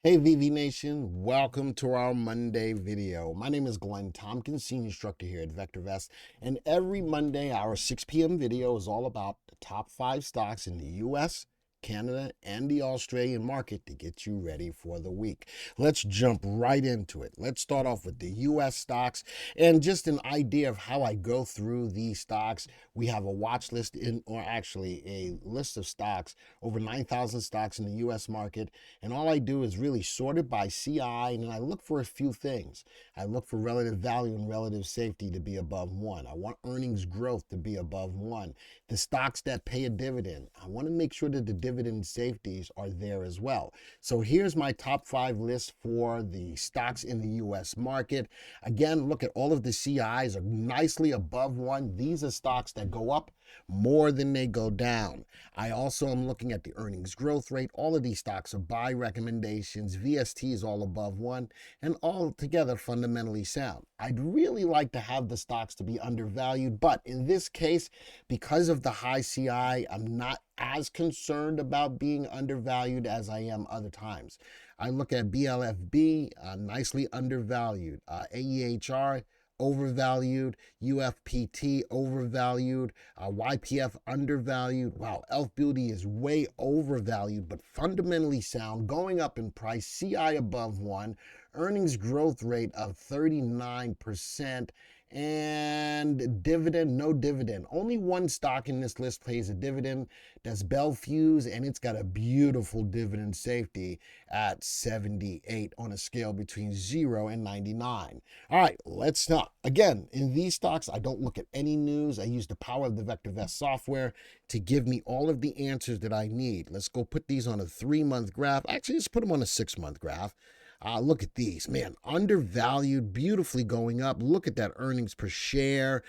Hey VV Nation, welcome to our Monday video. My name is Glenn Tompkins, Senior Instructor here at VectorVest, and every Monday our 6 p.m. video is all about the top 5 stocks in the US, Canada, and the Australian market to get you ready for the week. Let's jump right into it. Let's start off with the US stocks and just an idea of how I go through these stocks. We have a watch list or actually a list of stocks, over 9,000 stocks in the US market. And all I do is really sort it by CI, and then I look for a few things. I look for relative value and relative safety to be above 1. I want earnings growth to be above 1. The stocks that pay a dividend, I want to make sure that the dividend safeties are there as well. So here's my top 5 list for the stocks in the US market. Again, look at all of the CIs are nicely above 1. These are stocks that go up more than they go down. I also am looking at the earnings growth rate. All of these stocks are buy recommendations. VST is all above 1 and all together fundamentally sound. I'd really like to have the stocks to be undervalued, but in this case, because of the high CI, I'm not as concerned about being undervalued as I am other times. I look at BLFB, nicely undervalued. AEHR, overvalued. UFPT, overvalued. YPF, undervalued. Wow, Elf Beauty is way overvalued, but fundamentally sound, going up in price. CI above 1. Earnings growth rate of 39%. And dividend, no dividend. Only one stock in this list pays a dividend. That's Bell Fuse, and it's got a beautiful dividend safety at 78 on a scale between 0 and 99. All right, let's stop. Again, in these stocks, I don't look at any news. I use the power of the VectorVest software to give me all of the answers that I need. Let's go put these on a 3-month graph. Actually, let's put them on a 6-month graph. Look at these, man, undervalued, beautifully going up. Look at that earnings per share.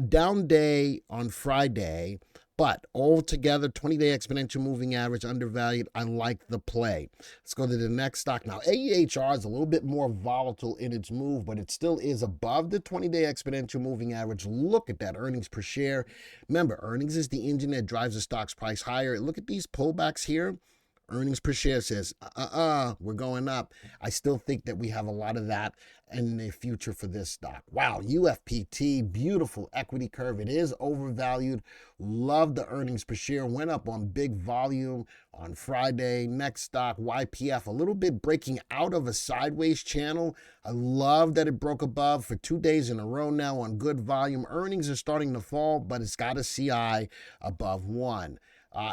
Down day on Friday, but altogether, 20-day exponential moving average undervalued. I like the play. Let's go to the next stock. Now, AEHR is a little bit more volatile in its move, but it still is above the 20-day exponential moving average. Look at that earnings per share. Remember, earnings is the engine that drives the stock's price higher. Look at these pullbacks here. Earnings per share says, we're going up. I still think that we have a lot of that in the future for this stock. Wow, UFPT, beautiful equity curve. It is overvalued. Love the earnings per share. Went up on big volume on Friday. Next stock, YPF, a little bit breaking out of a sideways channel. I love that it broke above for 2 days in a row now on good volume. Earnings are starting to fall, but it's got a CI above 1.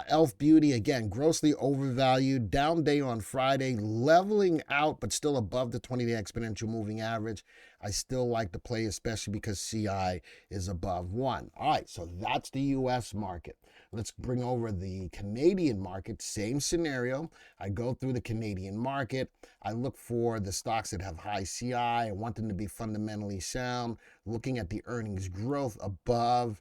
Elf Beauty, again, grossly overvalued. Down day on Friday, leveling out, but still above the 20-day exponential moving average. I still like the play, especially because CI is above 1. All right, so that's the U.S. market. Let's bring over the Canadian market. Same scenario. I go through the Canadian market. I look for the stocks that have high CI. I want them to be fundamentally sound. Looking at the earnings growth above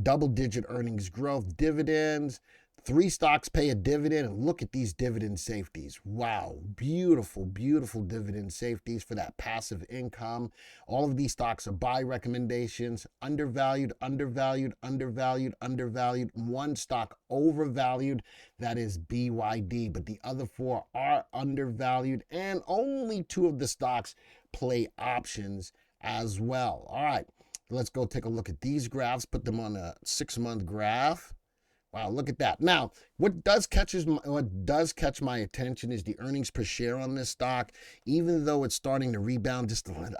double-digit earnings growth, dividends. 3 stocks pay a dividend, and look at these dividend safeties. Wow, beautiful, beautiful dividend safeties for that passive income. All of these stocks are buy recommendations. Undervalued, undervalued, undervalued, undervalued. 1 stock overvalued, that is BYD, but the other 4 are undervalued, and only 2 of the stocks play options as well. All right. Let's go take a look at these graphs, put them on a 6-month graph. Wow, look at that. Now, what does catch my attention is the earnings per share on this stock. Even though it's starting to rebound just a little,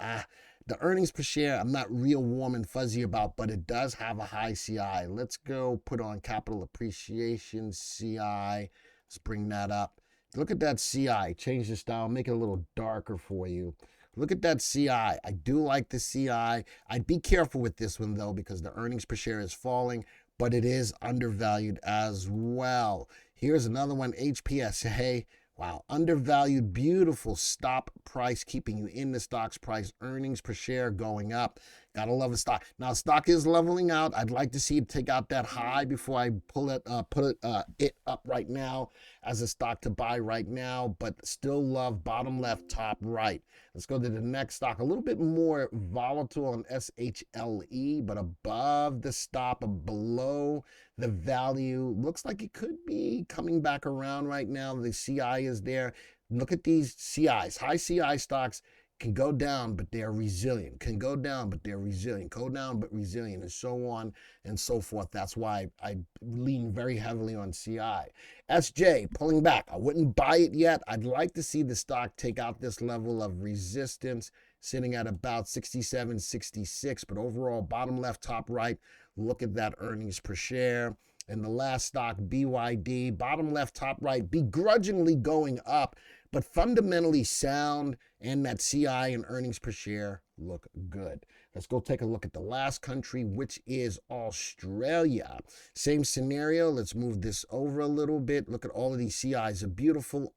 the earnings per share, I'm not real warm and fuzzy about, but it does have a high CI. Let's go put on capital appreciation CI. Let's bring that up. Look at that CI. Change the style, make it a little darker for you. Look at that CI. I do like the CI. I'd be careful with this one, though, because the earnings per share is falling, but it is undervalued as well. Here's another one, HPSA. Wow, undervalued, beautiful stop price, keeping you in the stock's price. Earnings per share going up. Gotta love a stock. Now, stock is leveling out. I'd like to see it take out that high before I pull it, put it up right now as a stock to buy right now, but still love bottom left, top right. Let's go to the next stock. A little bit more volatile on SHLE, but above the stop, below the value. Looks like it could be coming back around right now. The CI is there. Look at these CIs. High CI stocks can go down, but they're resilient. Can go down, but they're resilient. Go down, but resilient, and so on and so forth. That's why I lean very heavily on CI. SJ, pulling back. I wouldn't buy it yet. I'd like to see the stock take out this level of resistance, sitting at about 67, 66. But overall, bottom left, top right, look at that earnings per share. And the last stock, BYD, bottom left, top right, begrudgingly going up, but fundamentally sound, and that CI and earnings per share look good. Let's go take a look at the last country, which is Australia. Same scenario. Let's move this over a little bit. Look at all of these CIs. Are beautiful.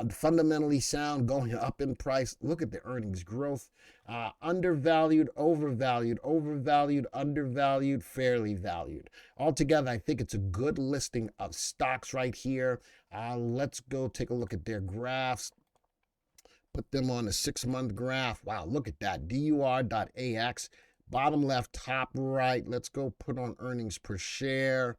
Fundamentally sound, going up in price. Look at the earnings growth. Undervalued, overvalued, overvalued, undervalued, fairly valued. Altogether, I think it's a good listing of stocks right here. Let's go take a look at their graphs. Put them on a 6-month graph. Wow, look at that. DUR.AX, bottom left, top right. Let's go put on earnings per share.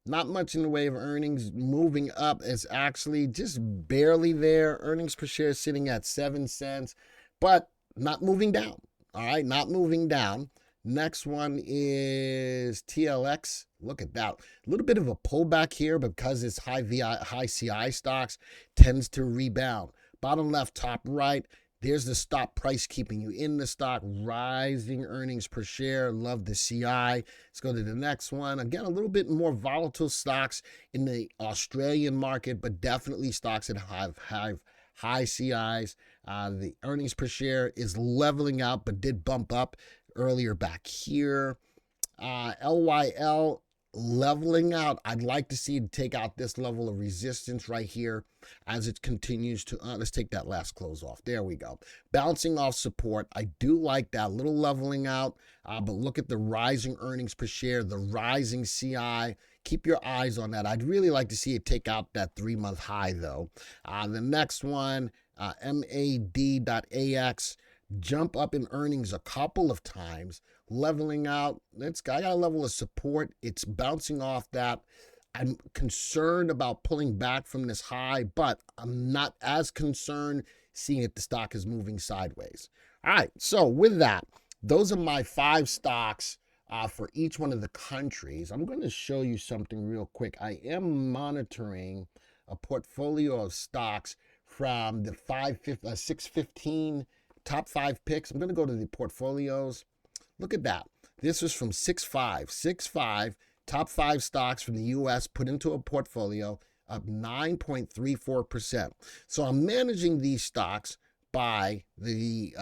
Not much in the way of earnings. Moving up is actually just barely there. Earnings per share sitting at 7 cents, but not moving down. All right, not moving down. Next one is TLX. Look at that. A little bit of a pullback here because it's high CI stocks, tends to rebound. Bottom left, top right. There's the stop price keeping you in the stock. Rising earnings per share. Love the CI. Let's go to the next one. Again, a little bit more volatile stocks in the Australian market, but definitely stocks that have high CIs. The earnings per share is leveling out, but did bump up earlier back here. LYL leveling out. I'd like to see it take out this level of resistance right here as it continues to, let's take that last close off. There we go. Bouncing off support. I do like that little leveling out, but look at the rising earnings per share, the rising CI. Keep your eyes on that. I'd really like to see it take out that 3-month high though. The next one, MAD.AX, jump up in earnings a couple of times, leveling out. I got a level of support. It's bouncing off that. I'm concerned about pulling back from this high, but I'm not as concerned seeing that the stock is moving sideways. All right, so with that, those are my 5 stocks for each one of the countries. I'm going to show you something real quick. I am monitoring a portfolio of stocks from the 615 top 5 picks. I'm going to go to the portfolios. Look at that. This was from 6.5, top 5 stocks from the U.S. put into a portfolio, up 9.34%. So I'm managing these stocks by the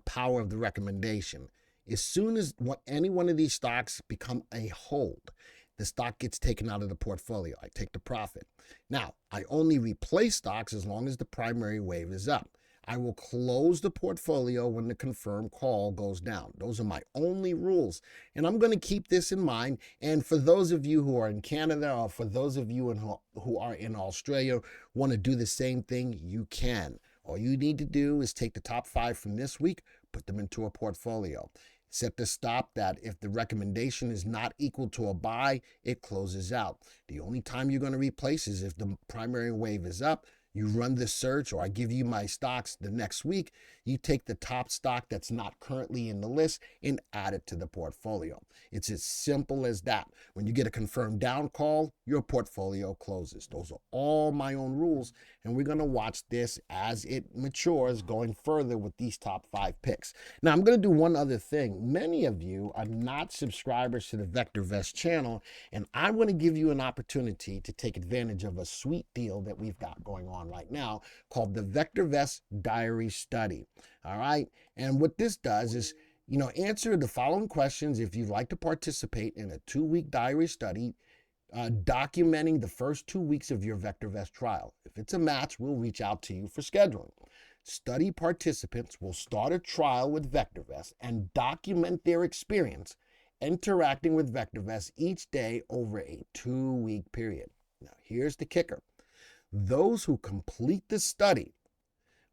power of the recommendation. As soon as any one of these stocks become a hold, the stock gets taken out of the portfolio. I take the profit. Now, I only replace stocks as long as the primary wave is up. I will close the portfolio when the confirmed call goes down. Those are my only rules. And I'm going to keep this in mind. And for those of you who are in Canada, or for those of you who are in Australia, want to do the same thing, you can. All you need to do is take the top 5 from this week, put them into a portfolio. Set the stop that if the recommendation is not equal to a buy, it closes out. The only time you're going to replace is if the primary wave is up. You run this search, or I give you my stocks the next week. You take the top stock that's not currently in the list and add it to the portfolio. It's as simple as that. When you get a confirmed down call, your portfolio closes. Those are all my own rules, and we're going to watch this as it matures going further with these top 5 picks. Now, I'm going to do one other thing. Many of you are not subscribers to the VectorVest channel, and I want to give you an opportunity to take advantage of a sweet deal that we've got going on right now called the VectorVest Diary Study. All right. And what this does is, answer the following questions if you'd like to participate in a 2-week diary study, documenting the first 2 weeks of your VectorVest trial. If it's a match, we'll reach out to you for scheduling. study participants will start a trial with VectorVest and document their experience interacting with VectorVest each day over a 2-week period. Now, here's the kicker. Those who complete the study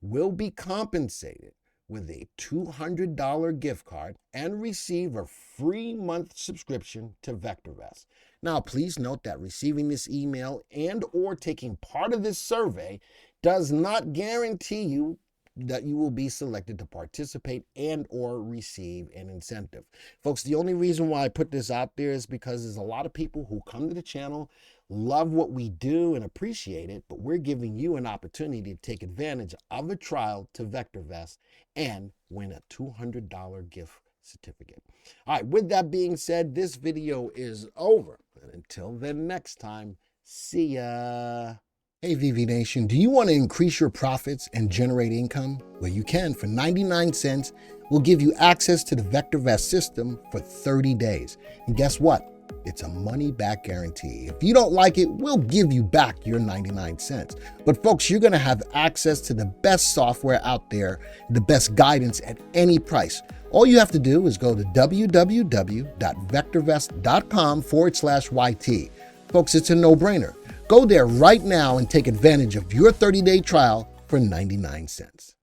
will be compensated with a $200 gift card and receive a free month subscription to VectorVest. Now, please note that receiving this email and or taking part of this survey does not guarantee you that you will be selected to participate and or receive an incentive. Folks, the only reason why I put this out there is because there's a lot of people who come to the channel, love what we do and appreciate it, but we're giving you an opportunity to take advantage of a trial to VectorVest and win a $200 gift certificate. All right, with that being said, this video is over. And until then, next time, see ya. Hey VV Nation, do you want to increase your profits and generate income? Well, you can. For 99 cents, we'll give you access to the VectorVest system for 30 days. And guess what? It's a money-back guarantee. If you don't like it, we'll give you back your 99 cents. But folks, you're going to have access to the best software out there, the best guidance at any price. All you have to do is go to www.vectorvest.com/YT. Folks, it's a no-brainer. Go there right now and take advantage of your 30-day trial for 99 cents.